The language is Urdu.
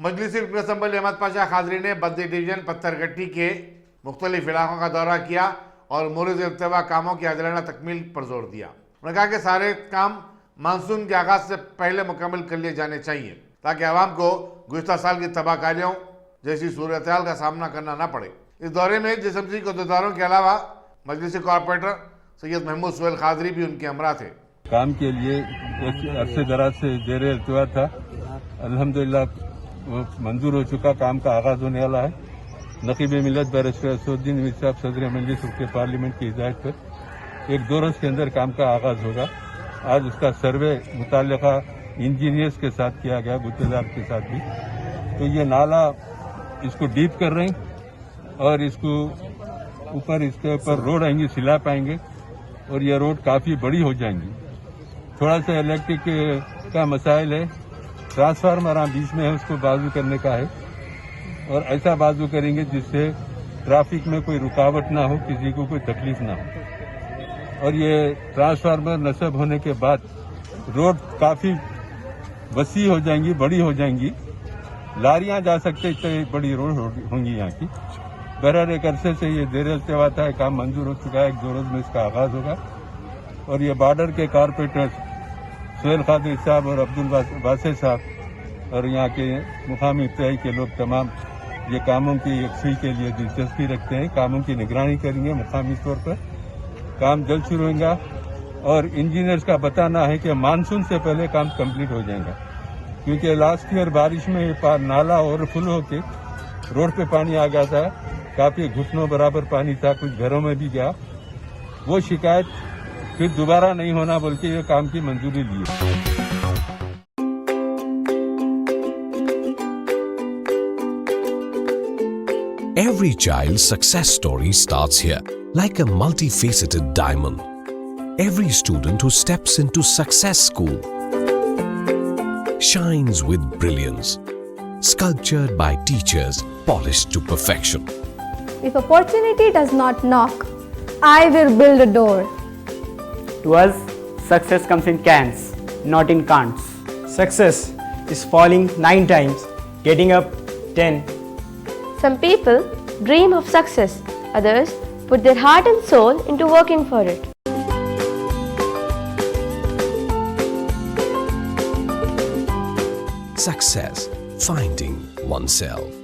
مجلسی رکن اسمبلی احمد پاشا خاضری نے بدی ڈویژن پتھر گٹی کے مختلف علاقوں کا دورہ کیا اور مورد التوا کاموں کی عاجلانہ تکمیل پر زور دیا. انہوں نے کہا کہ سارے کام مانسون کے آغاز سے پہلے مکمل کر لیے جانے چاہیے تاکہ عوام کو گزشتہ سال کی تباہ کاریوں جیسی صورتحال کا سامنا کرنا نہ پڑے. اس دورے میں جسمسی کے عہدیداروں کے علاوہ مجلسی کارپوریٹر سید محمود سہیل خاضری بھی ان کے ہمراہ تھے. کام کے لیے ایک عرصے دراز سے زیر التوا تھا. الحمدللہ وہ منظور ہو چکا، کام کا آغاز ہونے والا ہے. نقیب ملت بیرسٹر اسد الدین امیر صاحب صدر مجلس رکن پارلیمنٹ کی ہدایت پر ایک 2 روز کے اندر کام کا آغاز ہوگا. آج اس کا سروے متعلقہ انجینئرز کے ساتھ کیا گیا، گتےدار کے ساتھ بھی. تو یہ نالا اس کو ڈیپ کر رہے ہیں اور اس کو اس کے اوپر روڈ آئیں گی، سلیب آئیں گے اور یہ روڈ کافی بڑی ہو جائیں گی. تھوڑا سا الیکٹرک کا مسائل ہے، ٹرانسفارمر بیچ میں ہے، اس کو بازو کرنے کا ہے اور ایسا بازو کریں گے جس سے ٹریفک میں کوئی رکاوٹ نہ ہو، کسی کو کوئی تکلیف نہ ہو. اور یہ ٹرانسفارمر نصب ہونے کے بعد روڈ کافی وسیع ہو جائیں گی، بڑی ہو جائیں گی، لاریاں جا سکتے اتنی بڑی روڈ ہوں گی یہاں کی. بہرحال ایک عرصے سے یہ زیر التوا تھا، کام منظور ہو چکا ہے. 2 روز میں اس کا آغاز ہوگا اور یہ بارڈر کے کارپوریٹر سہیل خاضری صاحب اور عبدالباسط صاحب اور یہاں کے مقامی ابتدائی کے لوگ تمام یہ کاموں کی یکسوئی کے لیے دلچسپی رکھتے ہیں. کاموں کی نگرانی کریں گے مقامی طور پر. کام جلد شروع ہوگا اور انجینئرز کا بتانا ہے کہ مانسون سے پہلے کام کمپلیٹ ہو جائے گا، کیونکہ لاسٹ ایئر بارش میں نالا اوور فل ہو کے روڈ پہ پانی آ گیا تھا، کافی گھٹنوں برابر پانی تھا، کچھ گھروں میں بھی گیا. وہ شکایت پھر دوبارہ نہیں ہونا بلکہ یہ کام کی منظوری لی. Every child's success story starts here, like a multifaceted diamond. Every student who steps into Success School shines with brilliance, sculptured by teachers polished to perfection. If opportunity does not knock, I will build a door. To us, success comes in cans, not in can'ts. Success is falling 9 times, getting up 10. Some people dream of success, others put their heart and soul into working for it. Success, finding oneself.